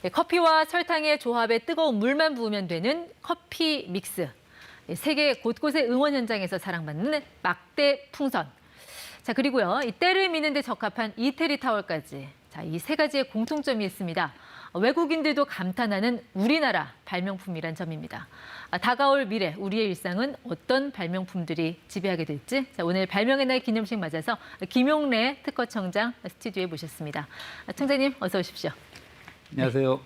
커피와 설탕의 조합에 뜨거운 물만 부으면 되는 커피 믹스. 세계 곳곳의 응원 현장에서 사랑받는 막대 풍선. 자, 그리고요, 이 때를 미는 데 적합한 이태리 타월까지. 자, 이 세 가지의 공통점이 있습니다. 외국인들도 감탄하는 우리나라 발명품이란 점입니다. 다가올 미래, 우리의 일상은 어떤 발명품들이 지배하게 될지. 자, 오늘 발명의 날 기념식 맞아서 김용래 특허청장 스튜디오에 모셨습니다. 청장님, 어서 오십시오. 안녕하세요.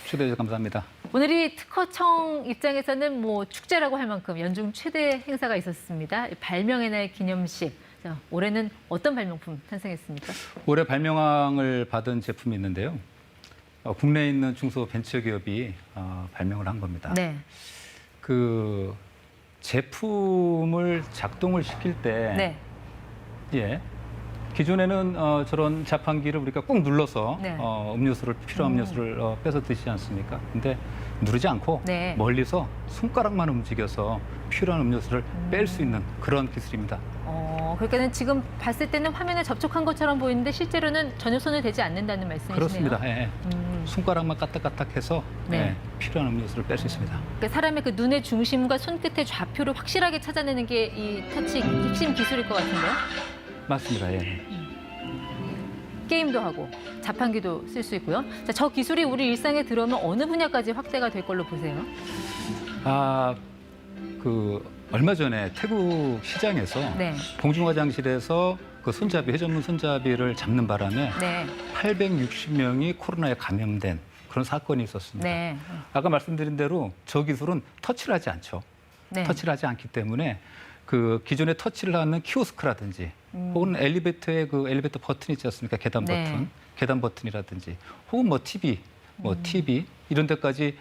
초대해 주셔서 감사합니다. 오늘이 특허청 입장에서는 축제라고 할 만큼 연중 최대 행사가 있었습니다. 발명의 날 기념식. 자, 올해는 어떤 발명품 탄생했습니까? 올해 발명왕을 받은 제품이 있는데요. 국내에 있는 중소벤처기업이 발명을 한 겁니다. 네. 그 제품을 작동을 시킬 때, 네. 예, 기존에는 저런 자판기를 우리가 꾹 눌러서 네. 필요한 음료수를 빼서 드시지 않습니까? 근데 누르지 않고 네. 멀리서 손가락만 움직여서 필요한 음료수를 뺄 수 있는 그런 기술입니다. 그러니까는 지금 봤을 때는 화면에 접촉한 것처럼 보이는데 실제로는 전혀 손을 대지 않는다는 말씀이시네요. 그렇습니다. 예. 손가락만 까딱까딱해서 네. 예, 필요한 음료수를 뺄 수 있습니다. 그러니까 사람의 그 눈의 중심과 손끝의 좌표를 확실하게 찾아내는 게 이 터치 핵심 기술일 것 같은데요. 맞습니다. 예. 게임도 하고 자판기도 쓸 수 있고요. 자, 저 기술이 우리 일상에 들어오면 어느 분야까지 확대가 될 걸로 보세요? 얼마 전에 태국 시장에서 네. 공중화장실에서 그 손잡이, 회전문 손잡이를 잡는 바람에 네. 860명이 코로나에 감염된 그런 사건이 있었습니다. 네. 아까 말씀드린 대로 저 기술은 터치를 하지 않죠. 네. 터치를 하지 않기 때문에 그 기존에 터치를 하는 키오스크라든지 혹은 엘리베이터의 그 엘리베이터 버튼 있지 않습니까? 계단 버튼, 네. 계단 버튼이라든지 혹은 TV 이런 데까지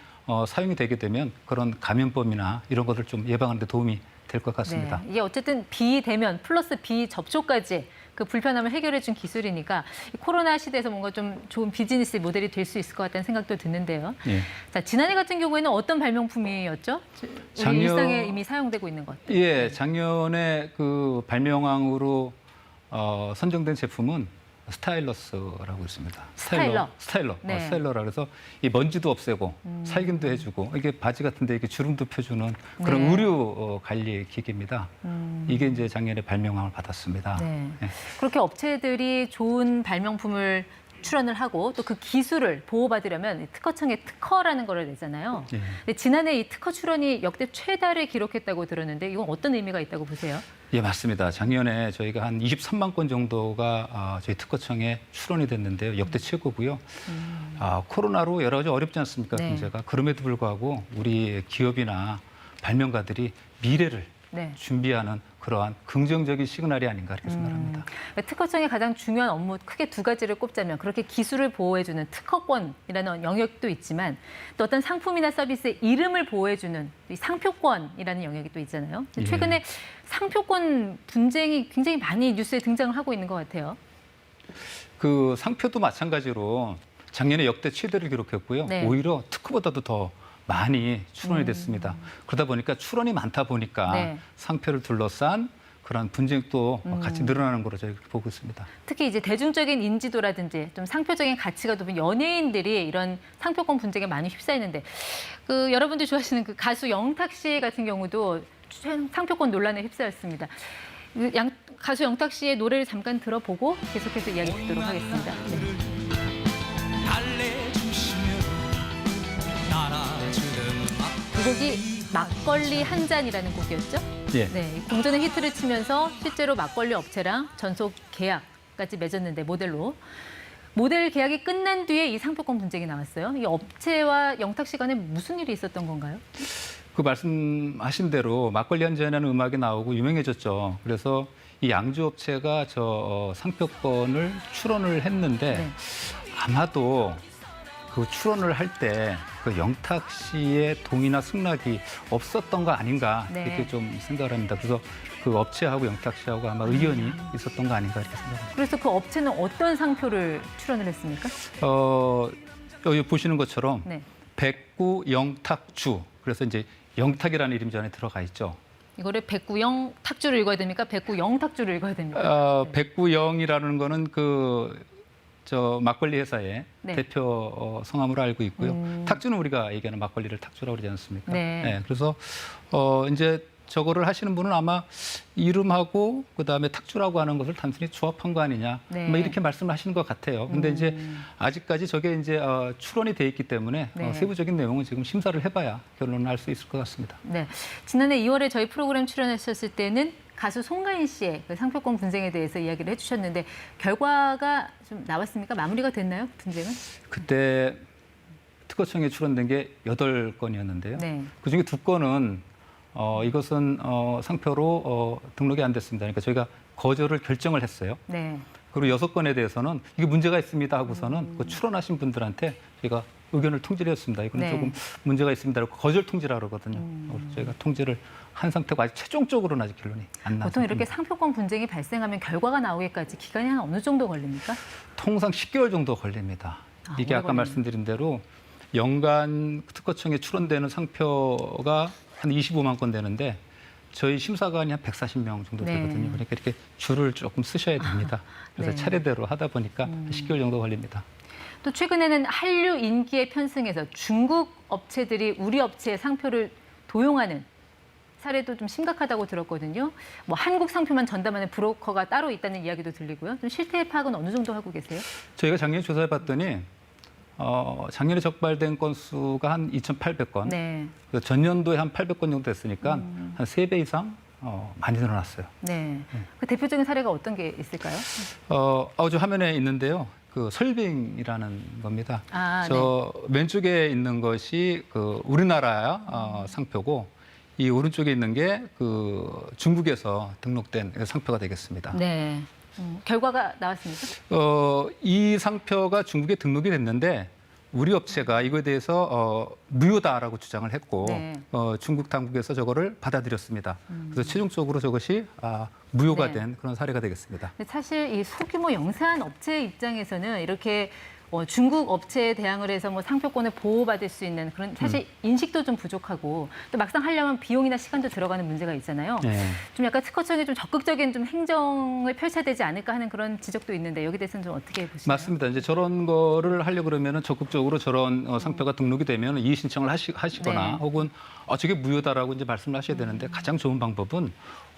사용이 되게 되면 그런 감염병이나 이런 것을 좀 예방하는 데 도움이 될 것 같습니다. 네. 이게 어쨌든 비대면 플러스 비접촉까지 그 불편함을 해결해 준 기술이니까 이 코로나 시대에서 뭔가 좀 좋은 비즈니스 모델이 될 수 있을 것 같다는 생각도 드는데요. 예. 자, 지난해 같은 경우에는 어떤 발명품이었죠? 우리 일상에 이미 사용되고 있는 것. 예, 작년에 그 발명왕으로 선정된 제품은 스타일러스라고 있습니다. 스타일러. 네. 스타일러라 그래서 이 먼지도 없애고 살균도 해주고 이게 바지 같은데 이게 주름도 펴주는 그런 네. 의류 관리 기기입니다. 이게 이제 작년에 발명왕을 받았습니다. 네. 네. 그렇게 업체들이 좋은 발명품을 출원을 하고 또 그 기술을 보호받으려면 특허청에 특허라는 거를 내잖아요. 예. 근데 지난해 이 특허 출원이 역대 최다를 기록했다고 들었는데 이건 어떤 의미가 있다고 보세요? 예, 맞습니다. 작년에 저희가 한 23만 건 정도가 저희 특허청에 출원이 됐는데요. 역대 최고고요. 코로나로 여러 가지 어렵지 않습니까? 네. 경제가. 그럼에도 불구하고 우리 기업이나 발명가들이 미래를 네. 준비하는 그러한 긍정적인 시그널이 아닌가 이렇게 생각합니다. 특허청의 가장 중요한 업무 크게 두 가지를 꼽자면 그렇게 기술을 보호해주는 특허권이라는 영역도 있지만 또 어떤 상품이나 서비스의 이름을 보호해주는 이 상표권이라는 영역이 또 있잖아요. 예. 최근에 상표권 분쟁이 굉장히 많이 뉴스에 등장을 하고 있는 것 같아요. 그 상표도 마찬가지로 작년에 역대 최대를 기록했고요. 네. 오히려 특허보다도 더 많이 출원이 됐습니다. 그러다 보니까 출원이 많다 보니까 네. 상표를 둘러싼 그런 분쟁도 같이 늘어나는 거로 저희가 보고 있습니다. 특히 이제 대중적인 인지도라든지 좀 상표적인 가치가 높은 연예인들이 이런 상표권 분쟁에 많이 휩싸이는데 그 여러분들 좋아하시는 그 가수 영탁 씨 같은 경우도 상표권 논란에 휩싸였습니다. 가수 영탁 씨의 노래를 잠깐 들어보고 계속해서 이야기 듣도록 하겠습니다. 네. 이 곡이 막걸리 한 잔이라는 곡이었죠? 예. 네, 공전의 히트를 치면서 실제로 막걸리 업체랑 전속 계약까지 맺었는데 모델 계약이 끝난 뒤에 이 상표권 분쟁이 나왔어요. 이 업체와 영탁 씨 간에 무슨 일이 있었던 건가요? 그 말씀하신 대로 막걸리 한 잔이라는 음악이 나오고 유명해졌죠. 그래서 이 양주업체가 저 상표권을 출원을 했는데 네. 아마도 그 출원을 할 때 그 영탁 씨의 동의나 승낙이 없었던 거 아닌가 네. 이렇게 좀 생각을 합니다. 그래서 그 업체하고 영탁 씨하고 아마 의견이 있었던 거 아닌가 이렇게 생각합니다. 그래서 그 업체는 어떤 상표를 출원을 했습니까? 여기 보시는 것처럼 네. 백구 영탁주 그래서 이제 영탁이라는 이름이 전에 들어가 있죠. 이거를 백구영 탁주를 읽어야 됩니까? 백구영 탁주를 읽어야 됩니까? 백구영이라는 거는 그 저 막걸리 회사의 네. 대표 성함으로 알고 있고요. 탁주는 우리가 얘기하는 막걸리를 탁주라고 그러지 않습니까? 네. 그래서 이제 저거를 하시는 분은 아마 이름하고 그다음에 탁주라고 하는 것을 단순히 조합한 거 아니냐, 네. 뭐 이렇게 말씀하시는 것 같아요. 근데 이제 아직까지 저게 이제 출원이 돼 있기 때문에 네. 세부적인 내용은 지금 심사를 해봐야 결론을 알 수 있을 것 같습니다. 네. 지난해 2월에 저희 프로그램 출연하셨을 때는 가수 송가인 씨의 그 상표권 분쟁에 대해서 이야기를 해주셨는데 결과가 좀 나왔습니까? 마무리가 됐나요? 분쟁은? 그때 특허청에 출원된 게 8건이었는데요. 네. 그중에 2건은 이것은 상표로 등록이 안 됐습니다. 그러니까 저희가 거절을 결정을 했어요. 네. 그리고 6건에 대해서는 이게 문제가 있습니다 하고서는 그 출원하신 분들한테 저희가 의견을 통지를 했습니다. 이거는 네. 조금 문제가 있습니다. 거절 통지라 그러거든요. 저희가 통지를 한 상태고 아직 최종적으로는 아직 결론이 안 나서. 보통 이렇게 상표권 분쟁이 발생하면 결과가 나오기까지 기간이 한 어느 정도 걸립니까? 통상 10개월 정도 걸립니다. 이게 오래 아까 걸리네. 말씀드린 대로 연간 특허청에 출원되는 상표가 한 25만 건 되는데 저희 심사관이 한 140명 정도 네. 되거든요. 그러니까 이렇게 줄을 조금 쓰셔야 됩니다. 그래서 네. 차례대로 하다 보니까 10개월 정도 걸립니다. 또 최근에는 한류 인기에 편승해서 중국 업체들이 우리 업체의 상표를 도용하는 사례도 좀 심각하다고 들었거든요. 뭐 한국 상표만 전담하는 브로커가 따로 있다는 이야기도 들리고요. 좀 실태 파악은 어느 정도 하고 계세요? 저희가 작년에 조사해 봤더니 작년에 적발된 건수가 한 2,800건. 네. 전년도에 한 800건 정도 됐으니까 한 3배 이상 많이 늘어났어요. 네. 그 대표적인 사례가 어떤 게 있을까요? 저 화면에 있는데요. 그 설빙이라는 겁니다. 아, 저 왼쪽에 있는 것이 그 우리나라 상표고 이 오른쪽에 있는 게 그 중국에서 등록된 상표가 되겠습니다. 네. 결과가 나왔습니까? 이 상표가 중국에 등록이 됐는데 우리 업체가 이거에 대해서 무효다라고 주장을 했고 네. 중국 당국에서 저거를 받아들였습니다. 그래서 최종적으로 저것이 무효가 네. 된 그런 사례가 되겠습니다. 근데 사실 이 소규모 영세한 업체 입장에서는 이렇게 중국 업체에 대항을 해서 뭐 상표권을 보호받을 수 있는 그런 사실 인식도 좀 부족하고 또 막상 하려면 비용이나 시간도 들어가는 문제가 있잖아요. 네. 좀 약간 특허청이 좀 적극적인 좀 행정을 펼쳐야 되지 않을까 하는 그런 지적도 있는데 여기 대해서는 좀 어떻게 보시나요? 맞습니다. 이제 저런 거를 하려고 그러면은 적극적으로 저런 상표가 등록이 되면 이의 신청을 하시거나 네. 혹은 저게 무효다라고 이제 말씀을 하셔야 되는데 가장 좋은 방법은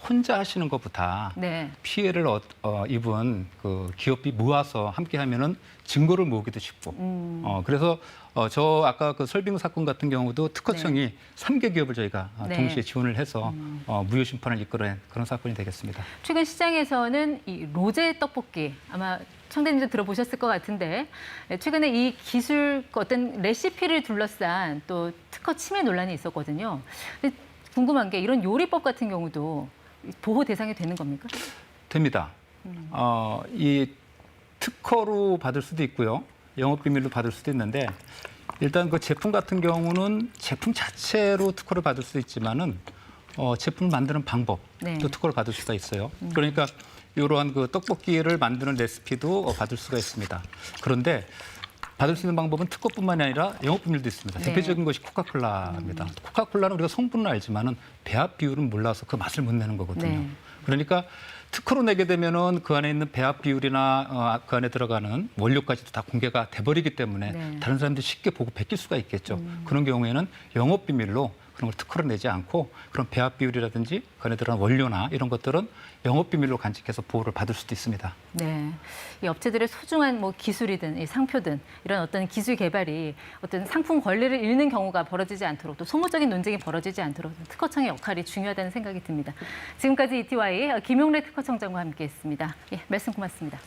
혼자 하시는 것보다 네. 피해를 입은 그 기업이 모아서 함께 하면은 증거를 모으기도 쉽고. 그래서 저 아까 그 설빙 사건 같은 경우도 특허청이 3개 기업을 저희가 네. 동시에 지원을 해서 무효 심판을 이끌어낸 그런 사건이 되겠습니다. 최근 시장에서는 이 로제 떡볶이 아마 청대님도 들어보셨을 것 같은데 최근에 이 기술 어떤 레시피를 둘러싼 또 특허 침해 논란이 있었거든요. 근데 궁금한 게 이런 요리법 같은 경우도 보호 대상이 되는 겁니까? 됩니다. 이 특허로 받을 수도 있고요. 영업비밀로 받을 수도 있는데 일단 그 제품 같은 경우는 제품 자체로 특허를 받을 수 있지만은 제품을 만드는 방법 네. 또 특허를 받을 수가 있어요. 그러니까 이러한 그 떡볶이를 만드는 레시피도 받을 수가 있습니다. 그런데 받을 수 있는 방법은 특허뿐만이 아니라 영업비밀도 있습니다. 네. 대표적인 것이 코카콜라입니다. 코카콜라는 우리가 성분은 알지만은 배합 비율은 몰라서 그 맛을 못 내는 거거든요. 네. 그러니까 특허로 내게 되면은 그 안에 있는 배합 비율이나 그 안에 들어가는 원료까지도 다 공개가 돼버리기 때문에 네. 다른 사람들이 쉽게 보고 베낄 수가 있겠죠. 그런 경우에는 영업비밀로 그런 걸 특허로 내지 않고 그런 배합 비율이라든지 그 안에 들어가는 원료나 이런 것들은 영업비밀로 간직해서 보호를 받을 수도 있습니다. 네, 이 업체들의 소중한 뭐 기술이든 이 상표든 이런 어떤 기술 개발이 어떤 상품 권리를 잃는 경우가 벌어지지 않도록 또 소모적인 논쟁이 벌어지지 않도록 특허청의 역할이 중요하다는 생각이 듭니다. 지금까지 ETY 김용래 특허청장과 함께했습니다. 예, 말씀 고맙습니다.